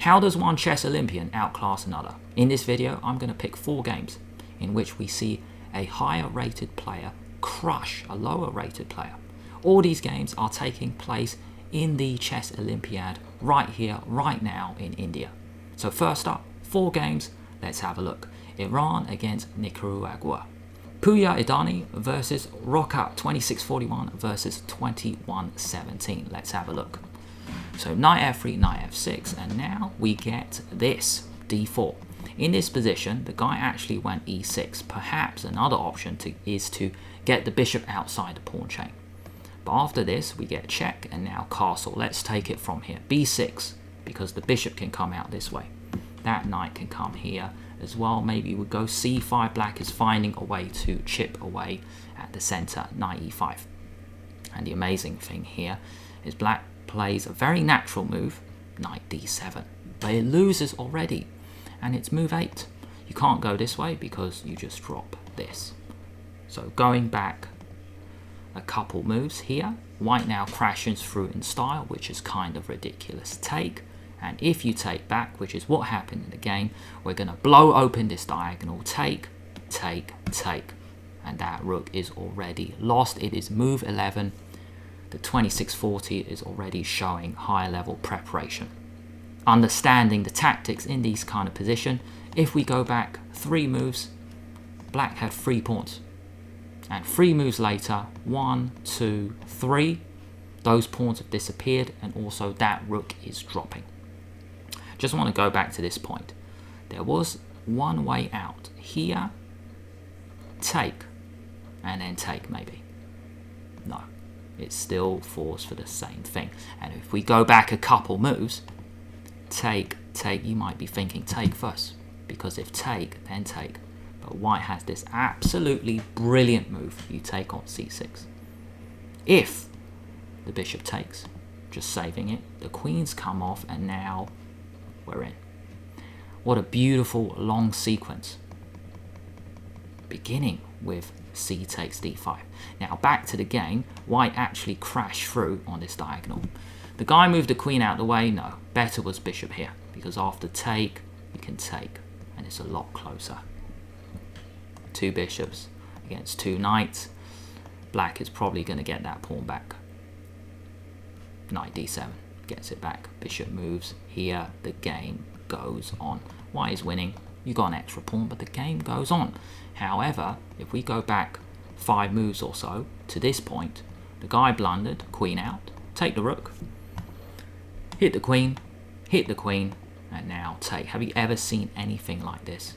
How does one chess Olympian outclass another? In this video, I'm going to pick 4 games in which we see a higher rated player crush a lower rated player. All these games are taking place in the chess Olympiad right here, right now in India. So first up, 4 games, let's have a look. Iran against Nicaragua. Puya Idani versus Roca 2641 versus 2117. Let's have a look. So knight f3, knight f6, and now we get this, d4. In this position, the guy actually went e6. Perhaps another option is to get the bishop outside the pawn chain. But after this, we get check and now castle. Let's take it from here. b6, because the bishop can come out this way. That knight can come here as well. Maybe we go c5. Black is finding a way to chip away at the center, knight e5. And the amazing thing here is black plays a very natural move, knight d7. But it loses already, and it's move 8. You can't go this way because you just drop this. So going back a couple moves here, white now crashes through in style, which is kind of ridiculous. Take, and if you take back, which is what happened in the game, we're going to blow open this diagonal. Take, take, take, and that rook is already lost. It is move 11. The 2640 is already showing higher level preparation. Understanding the tactics in these kind of position, if we go back 3 moves, black had 3 pawns. And 3 moves later, 1, 2, 3, those pawns have disappeared, and also that rook is dropping. Just want to go back to this point. There was one way out. Here, take, and then take maybe. No, it still falls for the same thing. And if we go back a couple moves, take, take, you might be thinking take first, because if take, then take. But white has this absolutely brilliant move. You take on c6. If the bishop takes, just saving it, the queens come off, and now we're in. What a beautiful long sequence. Beginning with c takes d5. Now back to the game, white actually crashed through on this diagonal. The guy moved the queen out the way. No, better was bishop here, because after take, you can take, and it's a lot closer. 2 bishops against 2 knights. Black is probably going to get that pawn back. Knight d7 gets it back. Bishop moves here. The game goes on. White is winning. You got an extra pawn, but the game goes on. However, if we go back 5 moves or so to this point, the guy blundered, queen out, take the rook, hit the queen, and now take. Have you ever seen anything like this?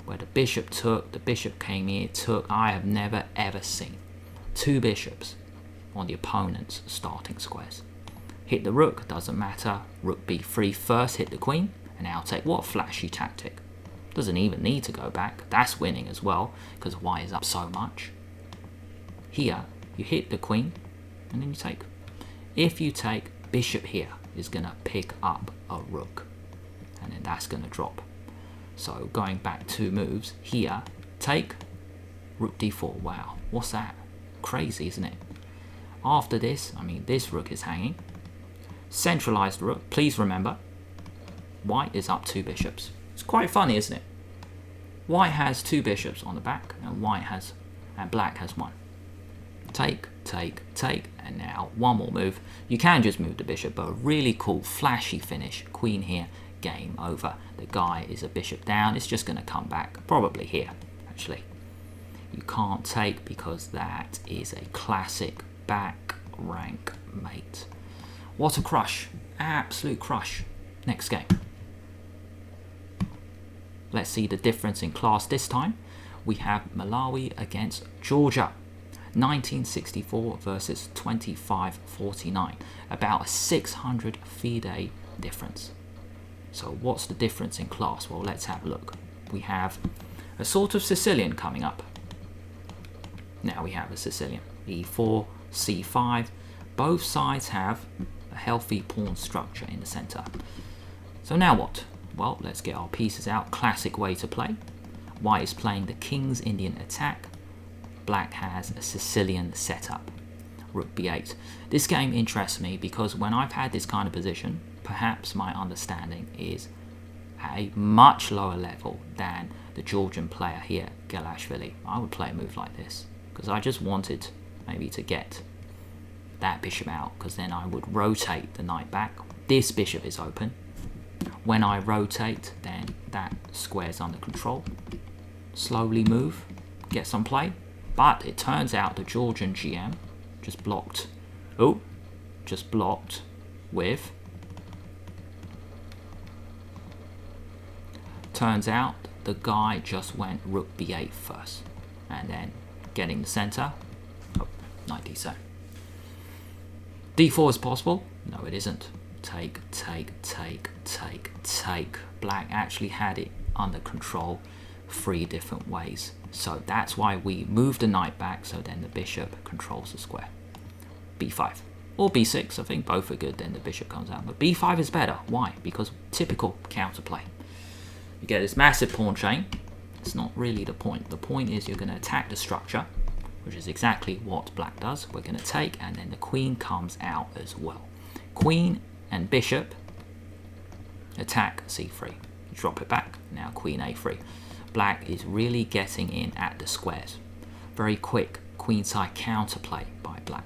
Where the bishop took, the bishop came here, took. I have never ever seen 2 bishops on the opponent's starting squares. Hit the rook, doesn't matter. Rook b3 first, hit the queen, and now take. What a flashy tactic. Doesn't even need to go back. That's winning as well, because white is up so much. Here, you hit the queen, and then you take. If you take, bishop here is going to pick up a rook, and then that's going to drop. So going back 2 moves, here, take, rook d4. Wow, what's that? Crazy, isn't it? After this, I mean, this rook is hanging. Centralized rook. Please remember, white is up 2 bishops. It's quite funny, isn't it? White has 2 bishops on the back, and black has 1. Take, take, take, and now one more move. You can just move the bishop, but a really cool, flashy finish. Queen here, game over. The guy is a bishop down. It's just going to come back, probably here, actually. You can't take because that is a classic back rank mate. What a crush. Absolute crush. Next game. Let's see the difference in class this time. We have Melawi against Georgia. 1964 versus 2549. About a 600 FIDE difference. So what's the difference in class? Well, let's have a look. We have a sort of Sicilian coming up. Now we have a Sicilian. e4, c5. Both sides have a healthy pawn structure in the center. So now what? Well, let's get our pieces out. Classic way to play. White is playing the King's Indian attack. Black has a Sicilian setup. Rook b8. This game interests me because when I've had this kind of position, perhaps my understanding is at a much lower level than the Georgian player here, Gelashvili. I would play a move like this because I just wanted maybe to get that bishop out, because then I would rotate the knight back. This bishop is open. When I rotate, then that square's under control. Slowly move, get some play. But it turns out the Georgian GM just blocked with, turns out the guy just went rook b8 first, and then getting the center, knight d7. d4 is possible? No, it isn't. Take. Black actually had it under control 3 different ways. So that's why we moved the knight back, so then the bishop controls the square. b5 or b6, I think both are good, then the bishop comes out. But b5 is better. Why? Because typical counterplay. You get this massive pawn chain. It's not really the point. The point is you're going to attack the structure, which is exactly what black does. We're going to take, and then the queen comes out as well. Queen and bishop attack c3. You drop it back. Now queen a3. Black is really getting in at the squares. Very quick queenside counterplay by black.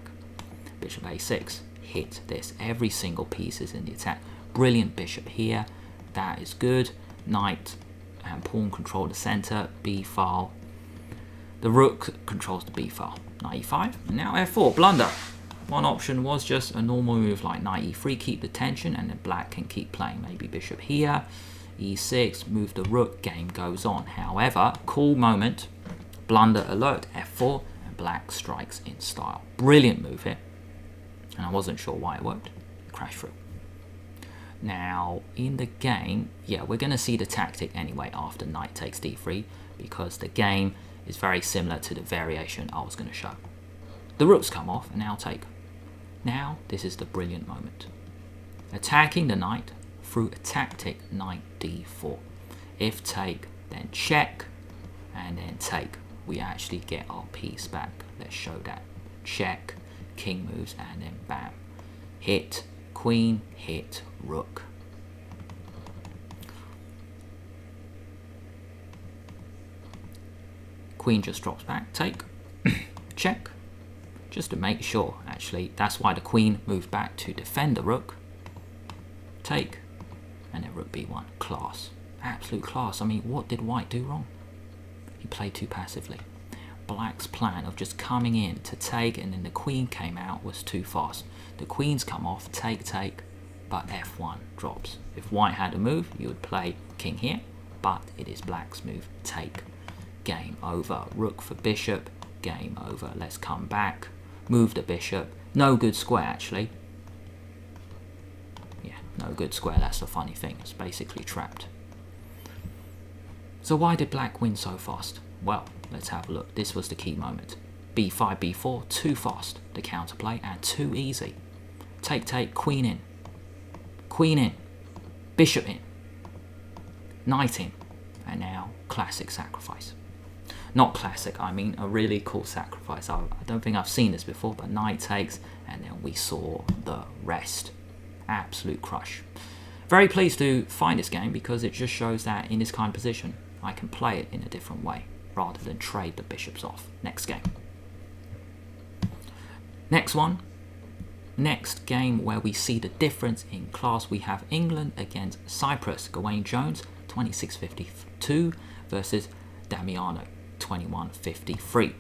Bishop a6. Hit this. Every single piece is in the attack. Brilliant bishop here. That is good. Knight and pawn control the center. B file. The rook controls the b file. Knight e5. And now f4. Blunder. One option was just a normal move like knight e3, keep the tension, and then black can keep playing. Maybe bishop here, e6, move the rook, game goes on. However, cool moment, blunder alert, f4, and black strikes in style. Brilliant move here, and I wasn't sure why it worked. Crash through. Now, in the game, yeah, we're going to see the tactic anyway after knight takes d3, because the game is very similar to the variation I was going to show. The rooks come off, and now take. Now, this is the brilliant moment. Attacking the knight through a tactic knight d4. If take, then check, and then take. We actually get our piece back. Let's show that. Check, king moves, and then bam. Hit, queen, hit, rook. Queen just drops back, take, check. Just to make sure, actually, that's why the queen moved back to defend the rook. Take, and then rook b1. Class. Absolute class. I mean, what did white do wrong? He played too passively. Black's plan of just coming in to take, and then the queen came out, was too fast. The queen's come off, take, but f1 drops. If white had a move, you would play king here, but it is black's move, take. Game over. Rook for bishop, game over. Let's come back. Move the bishop. No good square, actually. Yeah, no good square. That's the funny thing. It's basically trapped. So why did black win so fast? Well, let's have a look. This was the key moment. b5, b4, too fast. The counterplay, and too easy. Take, queen in. Queen in. Bishop in. Knight in. And now, classic sacrifice. Not classic, I mean a really cool sacrifice. I don't think I've seen this before, but knight takes, and then we saw the rest. Absolute crush. Very pleased to find this game because it just shows that in this kind of position, I can play it in a different way, rather than trade the bishops off. Next game. Next one. Next game where we see the difference in class. We have England against Cyprus. Gawain Jones, 26.52 versus Damiano, 21.53.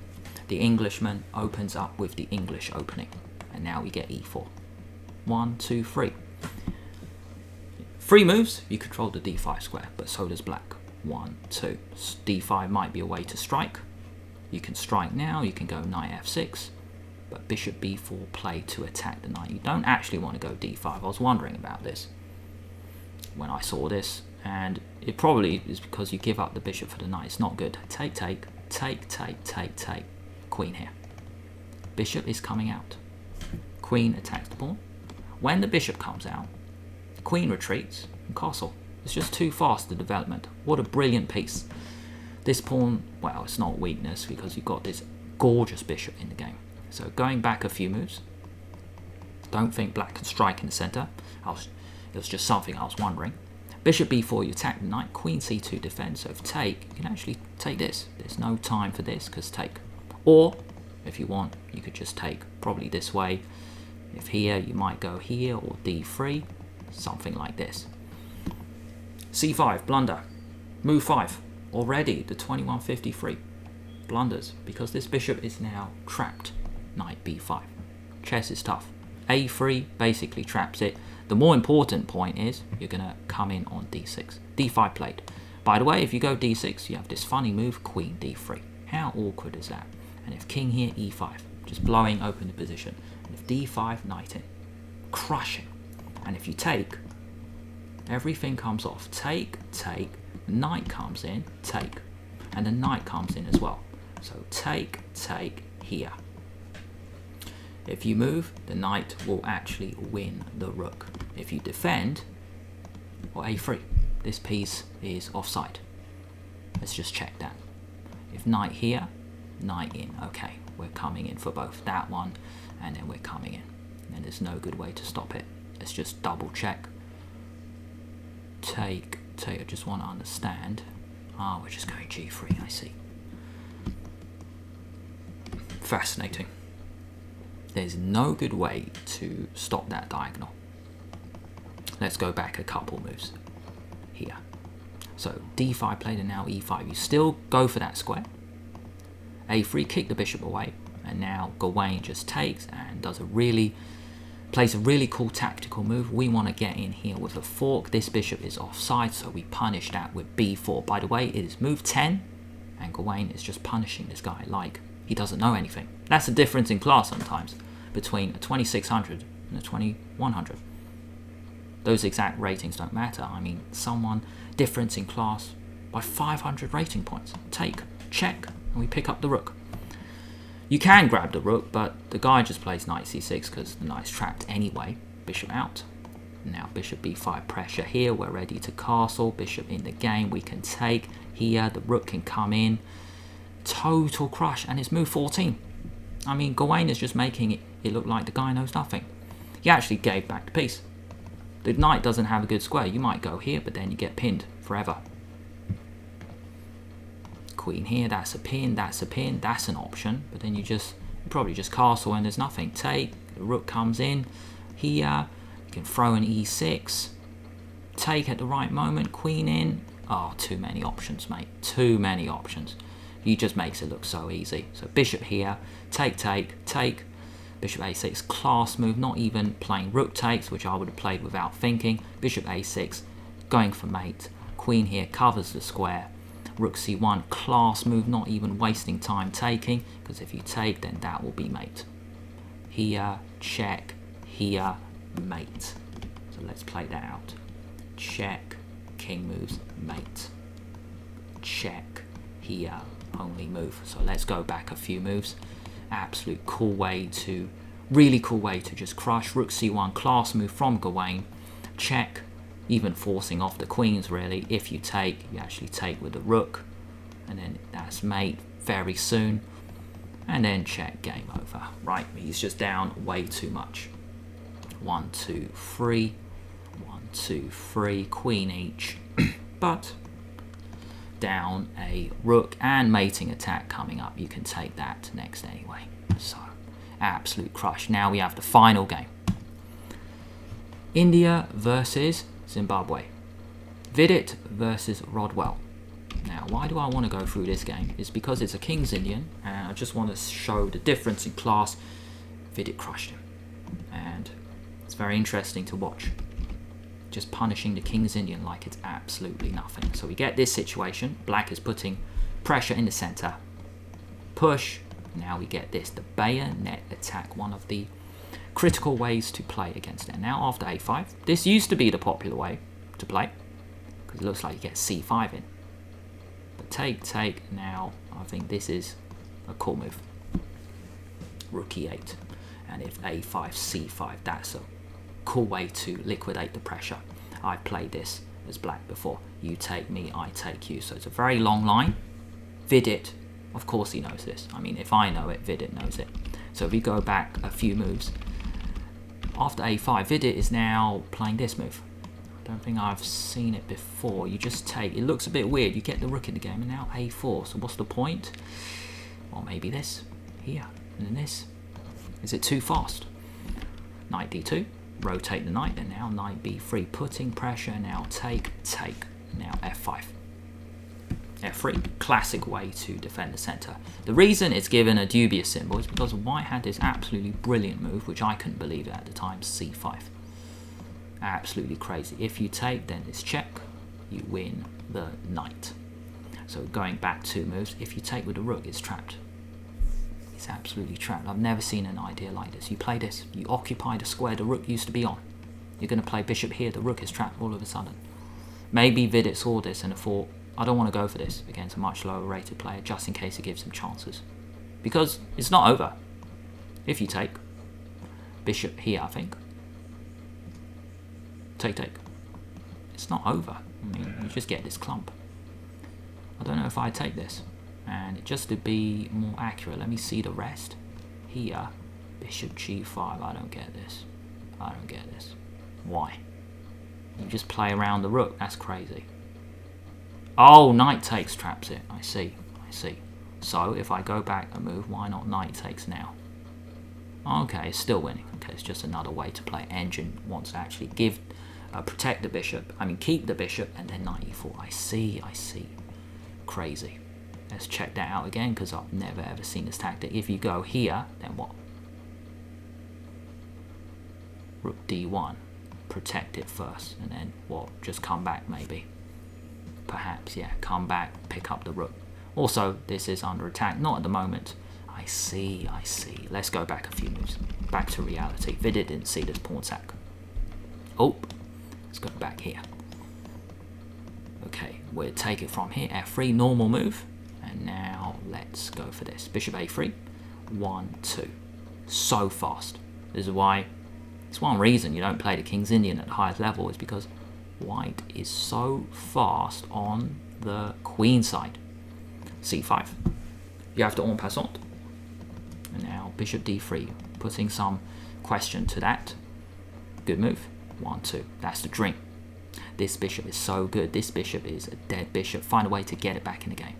The Englishman opens up with the English opening, and now we get e4. 1, 2, 3. 3 moves, you control the d5 square, but so does black. 1, 2. d5 might be a way to strike. You can strike now, you can go knight f6, but bishop b4 play to attack the knight. You don't actually want to go d5. I was wondering about this when I saw this, and it probably is because you give up the bishop for the knight. It's not good. Take, queen here. Bishop is coming out. Queen attacks the pawn. When the bishop comes out, the queen retreats and castle. It's just too fast, the development. What a brilliant piece. This pawn, well, it's not weakness because you've got this gorgeous bishop in the game. So going back a few moves, don't think black can strike in the center. I'll It was just something I was wondering. Bishop b4, you attack the knight. Queen c2, defend. So if take, you can actually take this. There's no time for this because take. Or, if you want, you could just take probably this way. If here, you might go here or d3, something like this. c5, blunder. Move 5. Already, the 2153 blunders because this bishop is now trapped. Knight b5. Chess is tough. a3 basically traps it. The more important point is you're going to come in on d6. d5 played. By the way, if you go d6, you have this funny move, queen d3. How awkward is that? And if king here, e5, just blowing open the position. And if d5, knight in, crushing. And if you take, everything comes off. Take, take, knight comes in, take. And the knight comes in as well. So take, take here. If you move, the knight will actually win the rook. If you defend, or a3, this piece is offside. Let's just check that. If knight here, knight in. Okay, we're coming in for both that one, and then we're coming in. And there's no good way to stop it. Let's just double check. Take, take, I just want to understand. Ah, we're just going g3, I see. Fascinating. There's no good way to stop that diagonal. Let's go back a couple moves here. So d5 played and now e5. You still go for that square. a3, kick the bishop away. And now Gawain just takes and plays a really cool tactical move. We want to get in here with a fork. This bishop is offside, so we punish that with b4. By the way, it is move 10, and Gawain is just punishing this guy like he doesn't know anything. That's the difference in class sometimes between a 2600 and a 2100. Those exact ratings don't matter. I mean, someone difference in class by 500 rating points. Take, check, and we pick up the rook. You can grab the rook, but the guy just plays knight c6 because the knight's trapped anyway. Bishop out. Now bishop b5 pressure here. We're ready to castle. Bishop in the game. We can take here. The rook can come in. Total crush, and it's move 14. I mean, Gawain is just making it look like the guy knows nothing. He actually gave back the piece. The knight doesn't have a good square. You might go here, but then you get pinned forever. Queen here, that's a pin, that's a pin, that's an option. But then you probably just castle and there's nothing. Take, the rook comes in here. You can throw an e6. Take at the right moment, queen in. Oh, too many options, mate. Too many options. He just makes it look so easy. So bishop here, take, take, take. Bishop a6, class move, not even playing rook takes, which I would have played without thinking. Bishop a6, going for mate. Queen here covers the square. Rook c1, class move, not even wasting time taking, because if you take, then that will be mate. Here, check, here, mate. So let's play that out. Check, king moves, mate. Check, here, only move. So let's go back a few moves. Absolute really cool way to just crush. Rook c1, class move from Gawain. Check, even forcing off the queens really. If you take, you actually take with the rook, and then that's mate very soon, and then check, game over. Right, he's just down way too much. 1, 2, 3, 1, 2, 3, queen each, but down a rook and mating attack coming up. You can take that next anyway. So absolute crush. Now we have the final game. India versus Zimbabwe. Vidit versus Rodwell. Now, why do I want to go through this game? It's because it's a King's Indian, and I just want to show the difference in class. Vidit crushed him, and it's very interesting to watch. Just punishing the King's Indian like it's absolutely nothing. So we get this situation. Black is putting pressure in the center. Push. Now we get this, the bayonet attack, one of the critical ways to play against it. Now after a5, this used to be the popular way to play, because it looks like you get c5 in. But take, now I think this is a cool move. Rook e8, and if a5, c5, that's a cool way to liquidate the pressure. I've played this as black before. You take me, I take you. So it's a very long line. Vidit, of course he knows this. I mean, if I know it, Vidit knows it. So if we go back a few moves, after a5, Vidit is now playing this move. don't think I've seen it before. You just take, it looks a bit weird. You get the rook in the game and now a4. So what's the point? Or maybe this here and then this. Is it too fast? Knight d2, rotate the knight, and now knight b3, putting pressure. Now take, now f5. f3, classic way to defend the center. The reason it's given a dubious symbol is because white had this absolutely brilliant move, which I couldn't believe at the time, c5. Absolutely crazy. If you take, then it's check, you win the knight. So going back 2 moves, if you take with the rook, it's trapped. It's absolutely trapped. I've never seen an idea like this. You play this, you occupy the square the rook used to be on. You're going to play bishop here, the rook is trapped all of a sudden. Maybe Vidit saw this and thought, I don't want to go for this against a much lower rated player, just in case it gives him chances. Because it's not over. If you take, bishop here, I think. Take. It's not over. I mean, you just get this clump. I don't know if I take this. And just to be more accurate, let me see the rest. Here, bishop g5. I don't get this. I don't get this. Why? You just play around the rook. That's crazy. Oh, knight takes traps it. I see. So if I go back a move, why not knight takes now? Okay, it's still winning. Okay, it's just another way to play. Engine wants to actually give, protect the bishop. I mean, keep the bishop and then knight e4. I see. Crazy. Let's check that out again because I've never ever seen this tactic. If you go here, then what? Rook d1. Protect it first and then what? Just come back maybe. Perhaps, yeah. Come back, pick up the rook. Also, this is under attack. Not at the moment. I see. Let's go back a few moves. Back to reality. Vidit didn't see this pawn sack. Oh, let's go back here. Okay, we'll take it from here. f3, normal move. And now let's go for this. Bishop a3. 1, 2. So fast. This is why, it's one reason you don't play the King's Indian at the highest level, is because white is so fast on the queen side. c5. You have to en passant. And now bishop d3, putting some question to that. Good move. 1, 2. That's the dream. This bishop is so good. This bishop is a dead bishop. Find a way to get it back in the game.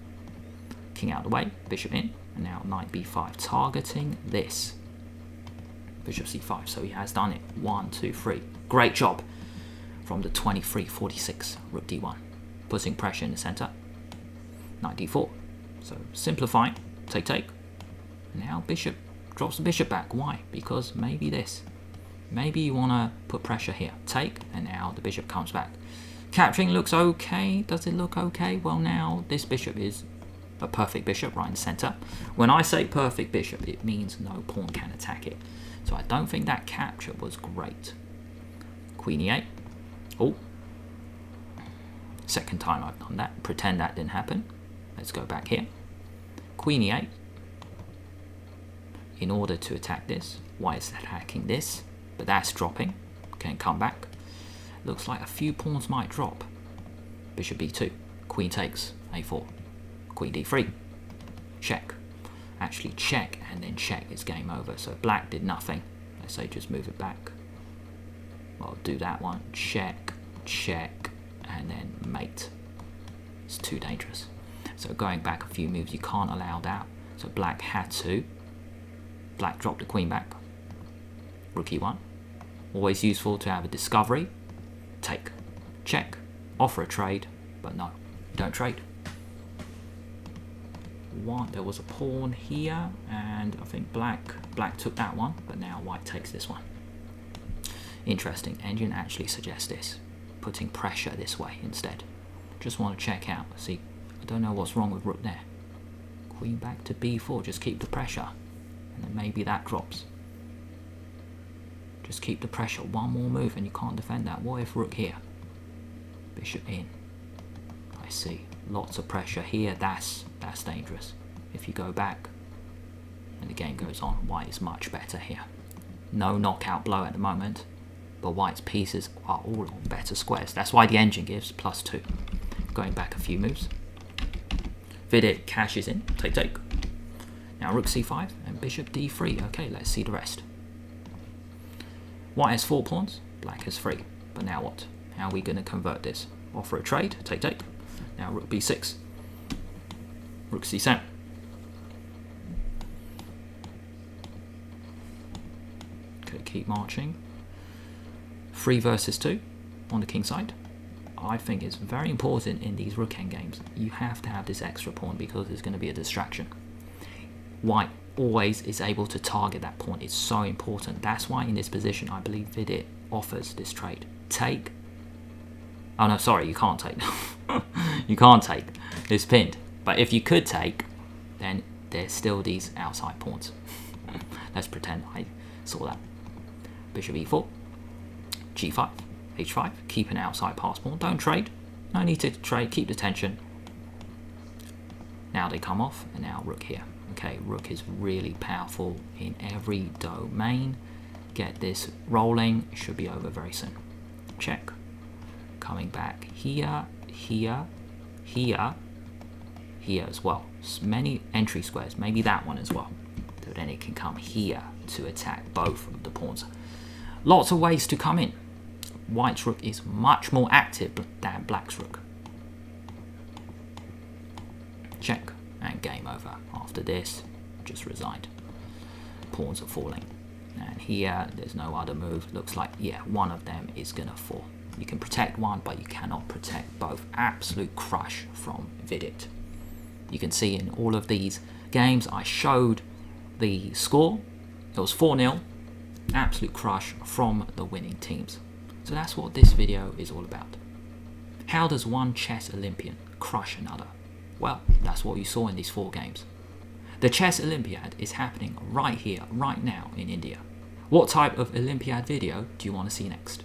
King out of the way, bishop in, and now knight b5, targeting this. Bishop c5, so he has done it. 1, 2, 3. Great job from the 23-46, rook d1. Putting pressure in the center. Knight d4. So simplifying, take. Now bishop drops the bishop back. Why? Because maybe this. Maybe you want to put pressure here. Take, and now the bishop comes back. Capturing looks okay. Does it look okay? Well, now this bishop is a perfect bishop right in the center. When I say perfect bishop, it means no pawn can attack it. So I don't think that capture was great. Queen e8. Oh. Second time I've done that. Pretend that didn't happen. Let's go back here. Queen e8. In order to attack this, white is attacking this, but that's dropping. Can come back. Looks like a few pawns might drop. Bishop b2. Queen takes. a4. Queen d3. Check. Actually check and then check. It's game over. So black did nothing. Let's say just move it back. Well, do that one. Check, and then mate. It's too dangerous. So going back a few moves, you can't allow that. So black had to. Black dropped the queen back. Rook e1. Always useful to have a discovery. Take. Check. Offer a trade. But no, don't trade. There was a pawn here, and I think black took that one, but now white takes this one. Interesting. Engine actually suggests this, putting pressure this way instead. Just want to check out. See, I don't know what's wrong with rook there. Queen back to b4. Just keep the pressure, and then maybe that drops. Just keep the pressure. One more move, and you can't defend that. What if rook here? Bishop in. I see. Lots of pressure here. That's dangerous. If you go back and the game goes on, white is much better here. No knockout blow at the moment, but white's pieces are all on better squares. That's why the engine gives +2. Going back a few moves. Vidit cashes in. Take. Now rook c5 and bishop d3. Okay, let's see the rest. White has 4 pawns. Black has 3. But now what? How are we going to convert this? Offer a trade, take. Now rook b6, rook c7. Okay, keep marching. 3 versus 2 on the king side. I think it's very important in these rook endgames. You have to have this extra pawn because there's going to be a distraction. White always is able to target that pawn. It's so important. That's why in this position, I believe Vidit offers this trade. Take. Oh no, sorry, you can't take. You can't take. It's pinned. But if you could take, then there's still these outside pawns. Let's pretend I saw that. Bishop e4, g5, h5. Keep an outside pass pawn. Don't trade. No need to trade. Keep the tension. Now they come off, and now rook here. Okay, rook is really powerful in every domain. Get this rolling. It should be over very soon. Check. Coming back here, here, here, here as well. Many entry squares. Maybe that one as well. So then it can come here to attack both of the pawns. Lots of ways to come in. White's rook is much more active than black's rook. Check. And game over. After this, just resigned. Pawns are falling. And here, there's no other move. Looks like, yeah, one of them is going to fall. You can protect one, but you cannot protect both. Absolute crush from Vidit. You can see in all of these games, I showed the score. It was 4-0. Absolute crush from the winning teams. So that's what this video is all about. How does one chess Olympian crush another? Well, that's what you saw in these 4 games. The Chess Olympiad is happening right here, right now in India. What type of Olympiad video do you want to see next?